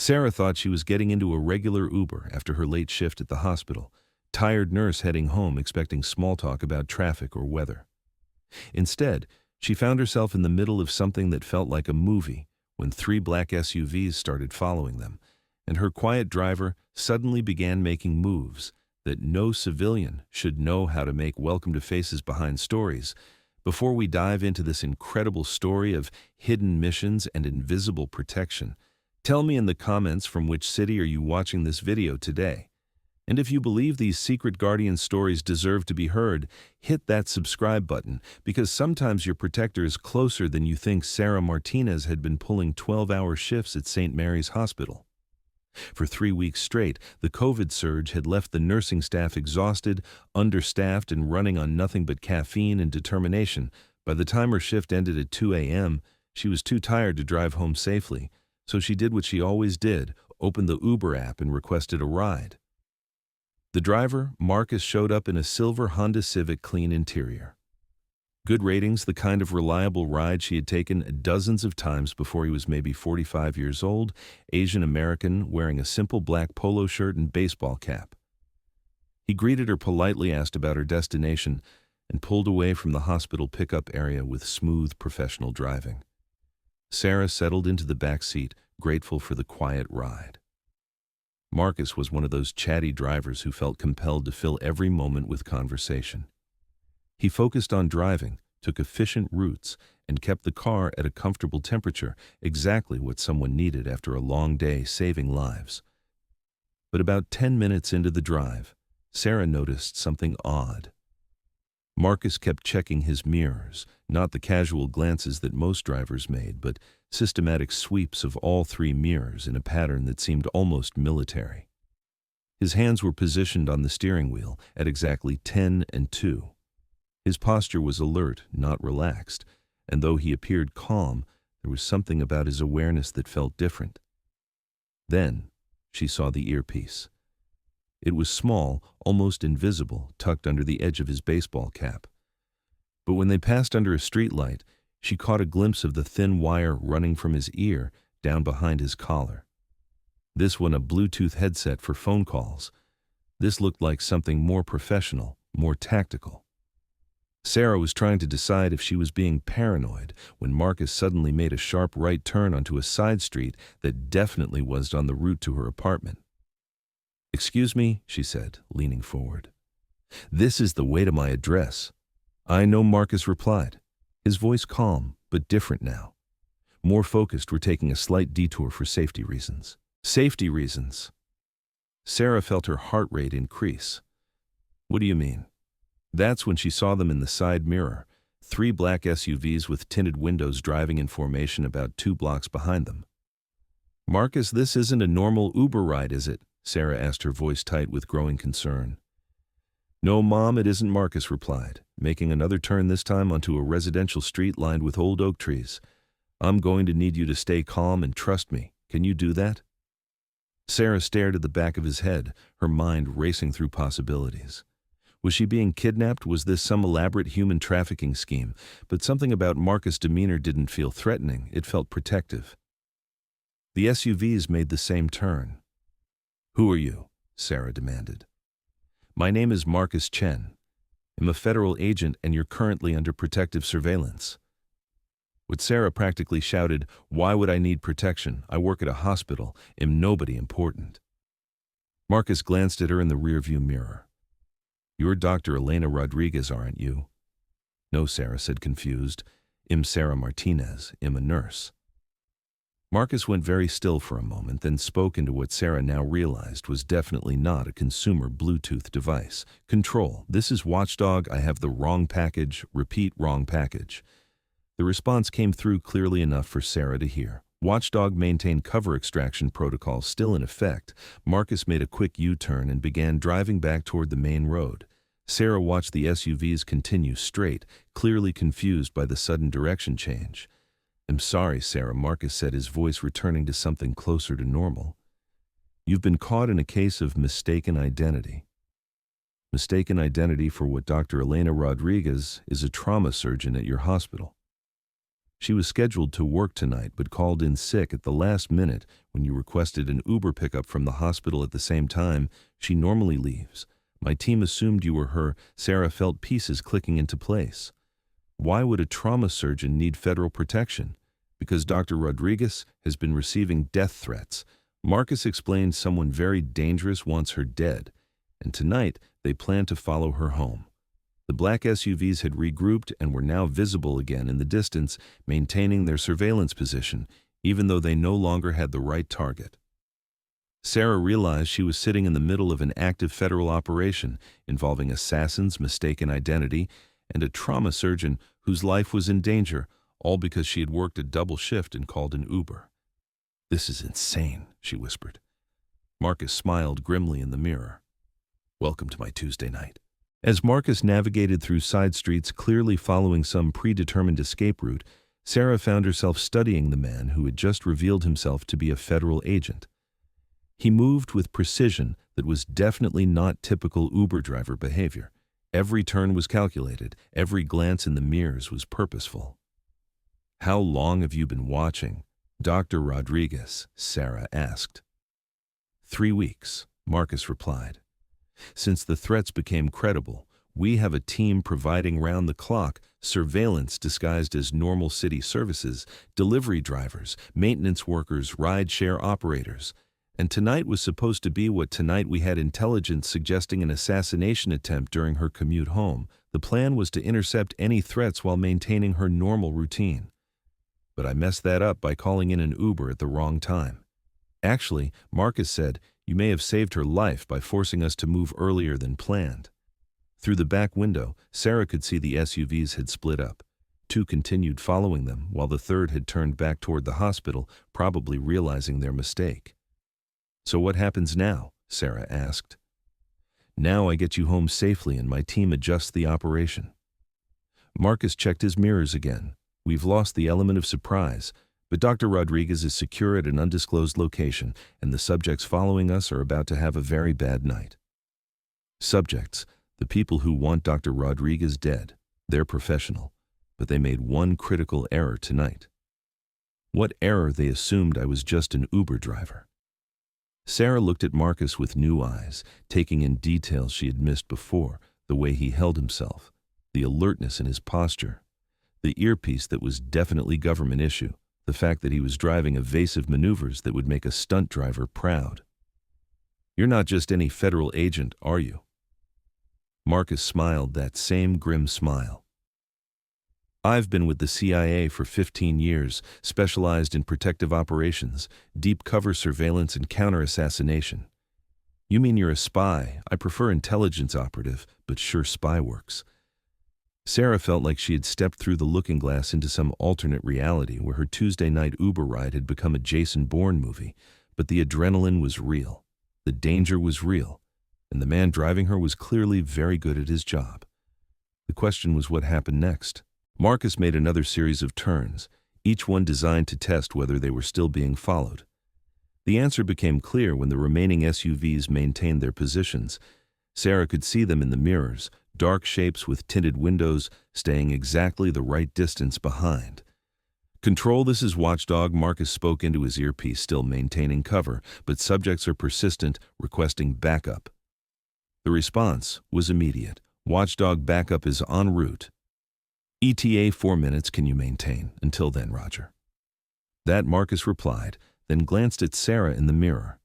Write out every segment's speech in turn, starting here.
Sarah thought she was getting into a regular Uber after her late shift at the hospital, tired nurse heading home expecting small talk about traffic or weather. Instead, she found herself in the middle of something that felt like a movie when three black SUVs started following them, and her quiet driver suddenly began making moves that no civilian should know how to make. Welcome to Faces Behind Stories. Before we dive into this incredible story of hidden missions and invisible protection, tell me in the comments from which city are you watching this video today. And if you believe these secret guardian stories deserve to be heard, hit that subscribe button, because sometimes your protector is closer than you think. Sarah Martinez had been pulling 12-hour shifts at St. Mary's Hospital. For 3 weeks straight, the COVID surge had left the nursing staff exhausted, understaffed, and running on nothing but caffeine and determination. By the time her shift ended at 2 a.m., she was too tired to drive home safely, so she did what she always did, opened the Uber app and requested a ride. The driver, Marcus, showed up in a silver Honda Civic clean interior. Good ratings, the kind of reliable ride she had taken dozens of times before he was maybe 45 years old, Asian American, wearing a simple black polo shirt and baseball cap. He greeted her politely, asked about her destination, and pulled away from the hospital pickup area with smooth, professional driving. Sarah settled into the back seat, grateful for the quiet ride. Marcus was one of those chatty drivers who felt compelled to fill every moment with conversation. He focused on driving, took efficient routes, and kept the car at a comfortable temperature, exactly what someone needed after a long day saving lives. But about 10 minutes into the drive, Sarah noticed something odd. Marcus kept checking his mirrors, not the casual glances that most drivers made, but systematic sweeps of all three mirrors in a pattern that seemed almost military. His hands were positioned on the steering wheel at exactly 10 and 2. His posture was alert, not relaxed, and though he appeared calm, there was something about his awareness that felt different. Then she saw the earpiece. It was small, almost invisible, tucked under the edge of his baseball cap. But when they passed under a streetlight, she caught a glimpse of the thin wire running from his ear down behind his collar. This one a Bluetooth headset for phone calls. This looked like something more professional, more tactical. Sarah was trying to decide if she was being paranoid when Marcus suddenly made a sharp right turn onto a side street that definitely was on the route to her apartment. "Excuse me," she said, leaning forward. "This is the way to my address." "I know," Marcus replied, his voice calm but different now. More focused. "We're taking a slight detour for safety reasons." "Safety reasons?" Sarah felt her heart rate increase. "What do you mean?" That's when she saw them in the side mirror, 3 black SUVs with tinted windows driving in formation about 2 blocks behind them. "Marcus, this isn't a normal Uber ride, is it?" Sarah asked, her voice tight with growing concern. "No, Mom, it isn't," Marcus replied, making another turn, this time onto a residential street lined with old oak trees. "I'm going to need you to stay calm and trust me. Can you do that?" Sarah stared at the back of his head, her mind racing through possibilities. Was she being kidnapped? Was this some elaborate human trafficking scheme? But something about Marcus' demeanor didn't feel threatening, it felt protective. The SUVs made the same turn. "Who are you?" Sarah demanded. "My name is Marcus Chen. I'm a federal agent and you're currently under protective surveillance." What Sarah practically shouted, "Why would I need protection? I work at a hospital. I'm nobody important." Marcus glanced at her in the rearview mirror. "You're Dr. Elena Rodriguez, aren't you?" "No," Sarah said, confused. "I'm Sarah Martinez. I'm a nurse." Marcus went very still for a moment, then spoke into what Sarah now realized was definitely not a consumer Bluetooth device. "Control, this is Watchdog. I have the wrong package. Repeat, wrong package." The response came through clearly enough for Sarah to hear. Watchdog maintained cover extraction protocol still in effect. Marcus made a quick U-turn and began driving back toward the main road. Sarah watched the SUVs continue straight, clearly confused by the sudden direction change. "I'm sorry, Sarah," Marcus said, his voice returning to something closer to normal. "You've been caught in a case of mistaken identity." "Mistaken identity for what? Dr. Elena Rodriguez is a trauma surgeon at your hospital." She was scheduled to work tonight but called in sick at the last minute when you requested an Uber pickup from the hospital at the same time she normally leaves. My team assumed you were her. Sarah felt pieces clicking into place. Why would a trauma surgeon need federal protection? Because Dr. Rodriguez has been receiving death threats. Marcus explained someone very dangerous wants her dead, and tonight they plan to follow her home. The black SUVs had regrouped and were now visible again in the distance, maintaining their surveillance position, even though they no longer had the right target. Sarah realized she was sitting in the middle of an active federal operation involving assassins, mistaken identity, and a trauma surgeon whose life was in danger, all because she had worked a double shift and called an Uber. "This is insane," she whispered. Marcus smiled grimly in the mirror. "Welcome to my Tuesday night." As Marcus navigated through side streets clearly following some predetermined escape route, Sarah found herself studying the man who had just revealed himself to be a federal agent. He moved with precision that was definitely not typical Uber driver behavior. Every turn was calculated, every glance in the mirrors was purposeful. "How long have you been watching Dr. Rodriguez?" Sarah asked. 3 weeks, Marcus replied. "Since the threats became credible, we have a team providing round-the-clock surveillance disguised as normal city services, delivery drivers, maintenance workers, ride-share operators. And tonight was supposed to be what tonight we had intelligence suggesting an assassination attempt during her commute home. The plan was to intercept any threats while maintaining her normal routine. But I messed that up by calling in an Uber at the wrong time. Actually, Marcus said, you may have saved her life by forcing us to move earlier than planned." Through the back window, Sarah could see the SUVs had split up. 2 continued following them, while the third had turned back toward the hospital, probably realizing their mistake. "So what happens now?" Sarah asked. "Now I get you home safely and my team adjusts the operation." Marcus checked his mirrors again. "We've lost the element of surprise, but Dr. Rodriguez is secure at an undisclosed location, and the subjects following us are about to have a very bad night." Subjects, the people who want Dr. Rodriguez dead. They're professional, but they made one critical error tonight. What error? They assumed I was just an Uber driver. Sarah looked at Marcus with new eyes, taking in details she had missed before, the way he held himself, the alertness in his posture, the earpiece that was definitely government issue, the fact that he was driving evasive maneuvers that would make a stunt driver proud. "You're not just any federal agent, are you?" Marcus smiled that same grim smile. "I've been with the CIA for 15 years, specialized in protective operations, deep cover surveillance and counter-assassination." "You mean you're a spy? I prefer intelligence operative, but sure, spy works." Sarah felt like she had stepped through the looking glass into some alternate reality where her Tuesday night Uber ride had become a Jason Bourne movie, but the adrenaline was real, the danger was real, and the man driving her was clearly very good at his job. The question was what happened next. Marcus made another series of turns, each one designed to test whether they were still being followed. The answer became clear when the remaining SUVs maintained their positions. Sarah could see them in the mirrors, dark shapes with tinted windows, staying exactly the right distance behind. "Control, this is Watchdog," Marcus spoke into his earpiece, still maintaining cover, but subjects are persistent, requesting backup. The response was immediate. "Watchdog, backup is en route. ETA 4 minutes, can you maintain? Until then, Roger." That Marcus replied, then glanced at Sarah in the mirror.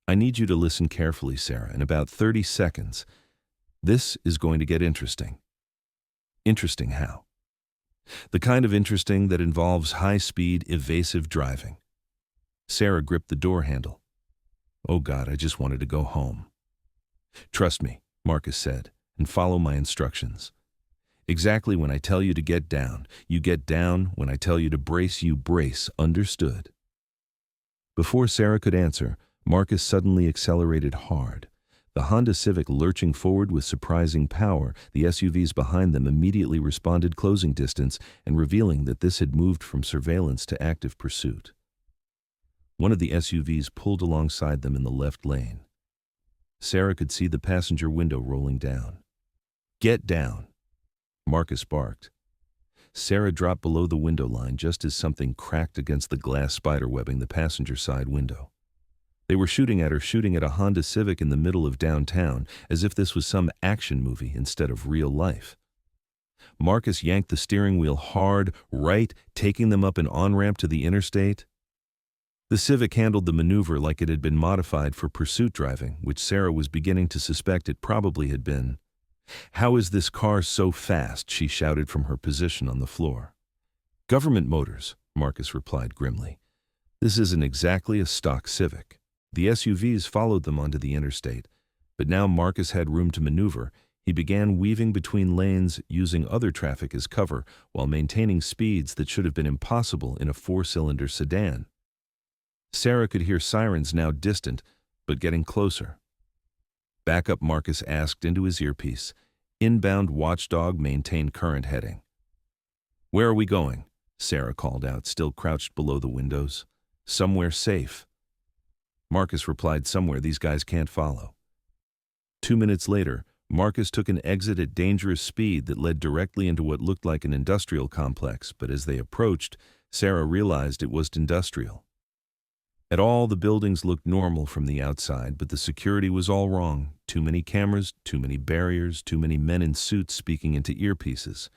"I need you to listen carefully, Sarah, in about 30 seconds. This is going to get interesting." "Interesting how?" "The kind of interesting that involves high-speed, evasive driving." Sarah gripped the door handle. "Oh God, I just wanted to go home." "Trust me," Marcus said, "and follow my instructions. Exactly when I tell you to get down, you get down. When I tell you to brace, you brace. Understood?" Before Sarah could answer, Marcus suddenly accelerated hard. The Honda Civic lurching forward with surprising power, the SUVs behind them immediately responded, closing distance and revealing that this had moved from surveillance to active pursuit. One of the SUVs pulled alongside them in the left lane. Sarah could see the passenger window rolling down. "Get down," Marcus barked. Sarah dropped below the window line just as something cracked against the glass spiderwebbing the passenger side window. They were shooting at a Honda Civic in the middle of downtown, as if this was some action movie instead of real life. Marcus yanked the steering wheel hard, right, taking them up an on-ramp to the interstate. The Civic handled the maneuver like it had been modified for pursuit driving, which Sarah was beginning to suspect it probably had been. "How is this car so fast?" she shouted from her position on the floor. "Government motors," Marcus replied grimly. "This isn't exactly a stock Civic." The SUVs followed them onto the interstate, but now Marcus had room to maneuver. He began weaving between lanes, using other traffic as cover, while maintaining speeds that should have been impossible in a four-cylinder sedan. Sarah could hear sirens now distant, but getting closer. "Back up," Marcus asked into his earpiece. "Inbound watchdog, maintain current heading." "Where are we going?" Sarah called out, still crouched below the windows. "Somewhere safe." Marcus replied, "Somewhere these guys can't follow." 2 minutes later, Marcus took an exit at dangerous speed that led directly into what looked like an industrial complex, but as they approached, Sarah realized it was industrial. At all, the buildings looked normal from the outside, but the security was all wrong. Too many cameras, too many barriers, too many men in suits speaking into earpieces.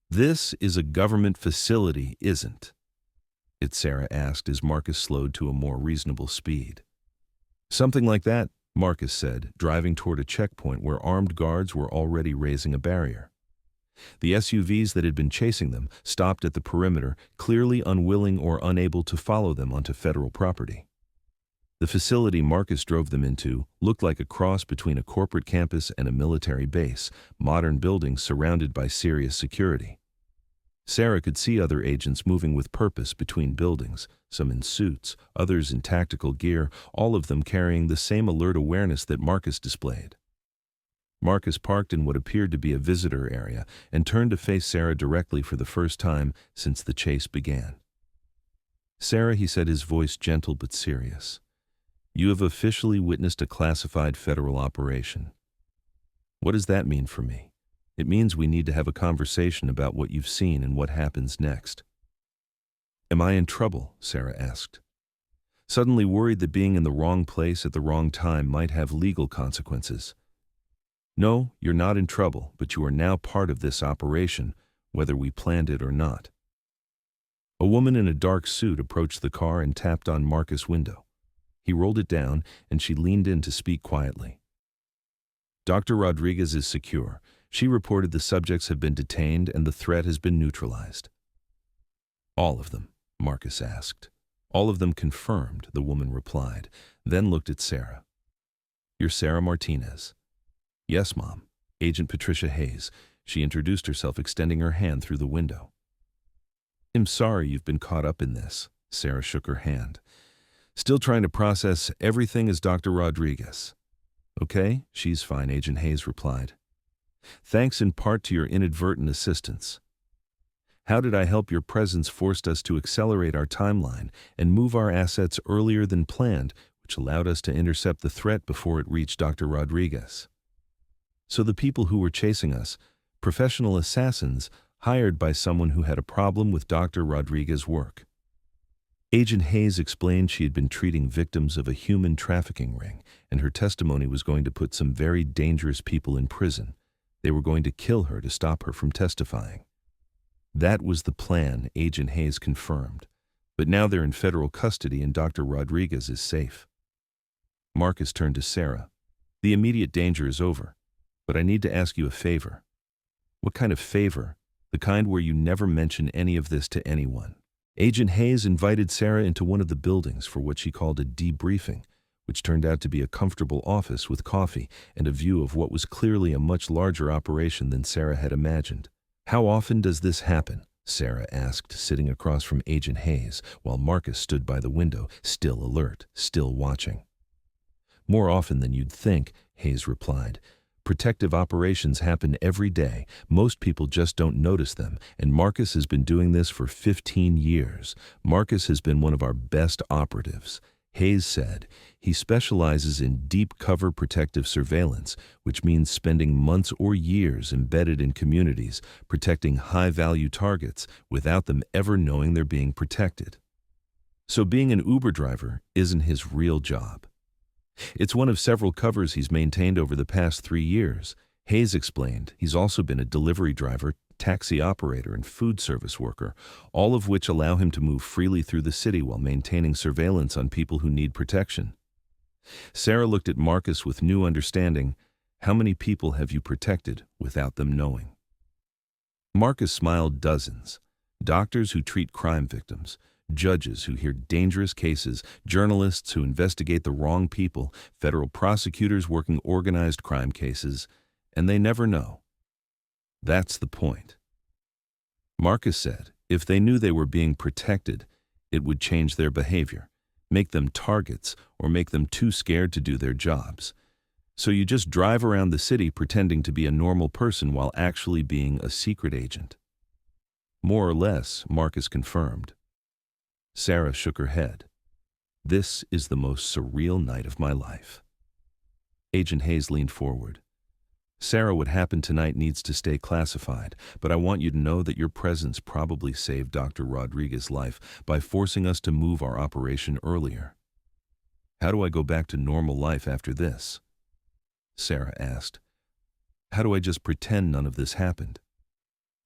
"This is a government facility, isn't it?" Sarah asked as Marcus slowed to a more reasonable speed. "Something like that," Marcus said, driving toward a checkpoint where armed guards were already raising a barrier. The SUVs that had been chasing them stopped at the perimeter, clearly unwilling or unable to follow them onto federal property. The facility Marcus drove them into looked like a cross between a corporate campus and a military base, modern buildings surrounded by serious security. Sarah could see other agents moving with purpose between buildings, some in suits, others in tactical gear, all of them carrying the same alert awareness that Marcus displayed. Marcus parked in what appeared to be a visitor area and turned to face Sarah directly for the first time since the chase began. "Sarah," he said, his voice gentle but serious, "you have officially witnessed a classified federal operation. What does that mean for me? It means we need to have a conversation about what you've seen and what happens next." "Am I in trouble?" Sarah asked, suddenly worried that being in the wrong place at the wrong time might have legal consequences. "No, you're not in trouble, but you are now part of this operation, whether we planned it or not." A woman in a dark suit approached the car and tapped on Marcus' window. He rolled it down, and she leaned in to speak quietly. "Dr. Rodriguez is secure. She reported the subjects have been detained and the threat has been neutralized." "All of them?" Marcus asked. "All of them confirmed," the woman replied, then looked at Sarah. "You're Sarah Martinez?" "Yes, Mom. Agent Patricia Hayes." She introduced herself, extending her hand through the window. "I'm sorry you've been caught up in this." Sarah shook her hand. "Still trying to process everything as Dr. Rodriguez." "Okay, she's fine," Agent Hayes replied. "Thanks in part to your inadvertent assistance. How did I help? Your presence forced us to accelerate our timeline and move our assets earlier than planned, which allowed us to intercept the threat before it reached Dr. Rodriguez. So the people who were chasing us, professional assassins hired by someone who had a problem with Dr. Rodriguez's work." Agent Hayes explained she had been treating victims of a human trafficking ring, and her testimony was going to put some very dangerous people in prison. They were going to kill her to stop her from testifying. That was the plan, Agent Hayes confirmed. But now they're in federal custody and Dr. Rodriguez is safe. Marcus turned to Sarah. "The immediate danger is over, but I need to ask you a favor." "What kind of favor?" "The kind where you never mention any of this to anyone." Agent Hayes invited Sarah into one of the buildings for what she called a debriefing, which turned out to be a comfortable office with coffee and a view of what was clearly a much larger operation than Sarah had imagined. "How often does this happen?" Sarah asked, sitting across from Agent Hayes, while Marcus stood by the window, still alert, still watching. "More often than you'd think," Hayes replied. "Protective operations happen every day. Most people just don't notice them, and Marcus has been doing this for 15 years. Marcus has been one of our best operatives." Hayes said he specializes in deep cover protective surveillance, which means spending months or years embedded in communities, protecting high-value targets without them ever knowing they're being protected. So being an Uber driver isn't his real job. It's one of several covers he's maintained over the past 3 years. Hayes explained he's also been a delivery driver, taxi operator, and food service worker, all of which allow him to move freely through the city while maintaining surveillance on people who need protection. Sarah looked at Marcus with new understanding. How many people have you protected without them knowing? Marcus smiled. Dozens. Doctors who treat crime victims, judges who hear dangerous cases, journalists who investigate the wrong people, federal prosecutors working organized crime cases, and they never know. That's the point. Marcus said if they knew they were being protected, it would change their behavior, make them targets, or make them too scared to do their jobs. So you just drive around the city pretending to be a normal person while actually being a secret agent. More or less, Marcus confirmed. Sarah shook her head. This is the most surreal night of my life. Agent Hayes leaned forward. Sarah, what happened tonight needs to stay classified, but I want you to know that your presence probably saved Dr. Rodriguez's life by forcing us to move our operation earlier. How do I go back to normal life after this? Sarah asked. How do I just pretend none of this happened?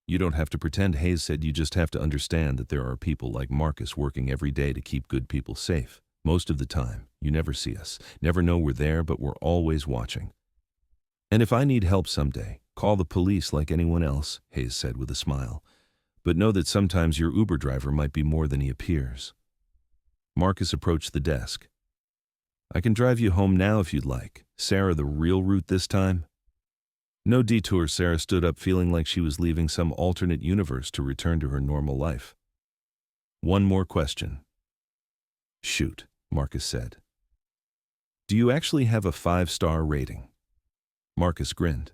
You don't have to pretend, Hayes said. You just have to understand that there are people like Marcus working every day to keep good people safe. Most of the time, you never see us, never know we're there, but we're always watching. And if I need help someday, call the police like anyone else, Hayes said with a smile. But know that sometimes your Uber driver might be more than he appears. Marcus approached the desk. I can drive you home now if you'd like. Sarah, the real route this time? No detour. Sarah stood up, feeling like she was leaving some alternate universe to return to her normal life. One more question. Shoot, Marcus said. Do you actually have a 5-star rating? Marcus grinned.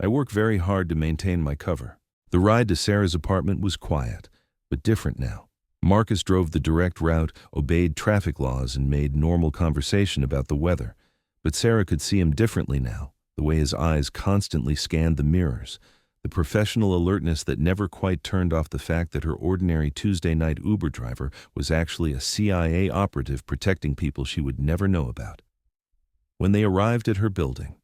I work very hard to maintain my cover. The ride to Sarah's apartment was quiet, but different now. Marcus drove the direct route, obeyed traffic laws, and made normal conversation about the weather. But Sarah could see him differently now, the way his eyes constantly scanned the mirrors, the professional alertness that never quite turned off the fact that her ordinary Tuesday night Uber driver was actually a CIA operative protecting people she would never know about. When they arrived at her building,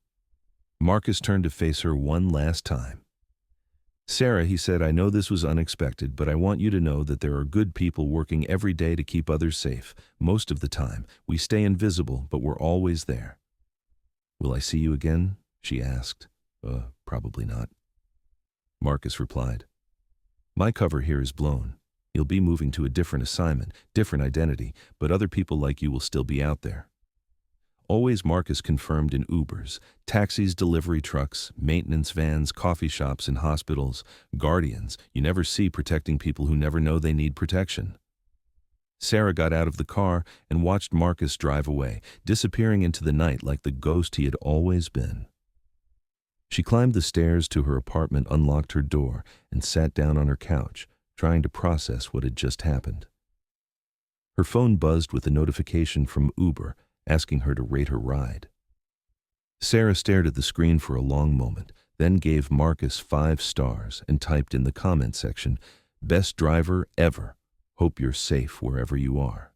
Marcus turned to face her one last time. Sarah, he said, I know this was unexpected, but I want you to know that there are good people working every day to keep others safe. Most of the time, we stay invisible, but we're always there. Will I see you again? She asked. Probably not. Marcus replied. My cover here is blown. You'll be moving to a different assignment, different identity, but other people like you will still be out there. Always, Marcus confirmed, in Ubers, taxis, delivery trucks, maintenance vans, coffee shops, and hospitals, guardians you never see protecting people who never know they need protection. Sarah got out of the car and watched Marcus drive away, disappearing into the night like the ghost he had always been. She climbed the stairs to her apartment, unlocked her door, and sat down on her couch, trying to process what had just happened. Her phone buzzed with a notification from Uber, asking her to rate her ride. Sarah stared at the screen for a long moment, then gave Marcus 5 stars and typed in the comment section, "Best driver ever. Hope you're safe wherever you are."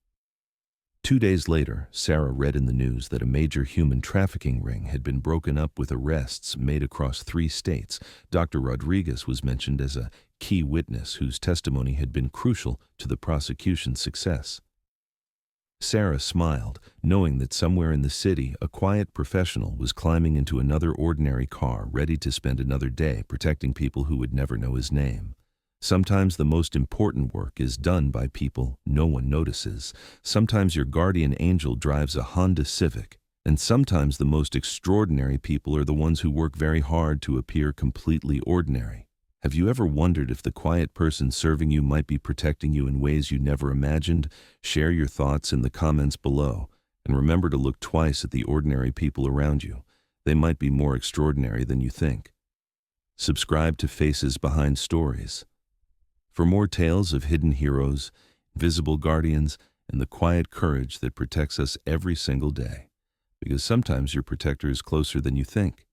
2 days later, Sarah read in the news that a major human trafficking ring had been broken up with arrests made across 3 states. Dr. Rodriguez was mentioned as a key witness whose testimony had been crucial to the prosecution's success. Sarah smiled, knowing that somewhere in the city, a quiet professional was climbing into another ordinary car, ready to spend another day protecting people who would never know his name. Sometimes the most important work is done by people no one notices. Sometimes your guardian angel drives a Honda Civic, and sometimes the most extraordinary people are the ones who work very hard to appear completely ordinary. Have you ever wondered if the quiet person serving you might be protecting you in ways you never imagined? Share your thoughts in the comments below, and remember to look twice at the ordinary people around you. They might be more extraordinary than you think. Subscribe to Faces Behind Stories for more tales of hidden heroes, visible guardians, and the quiet courage that protects us every single day. Because sometimes your protector is closer than you think.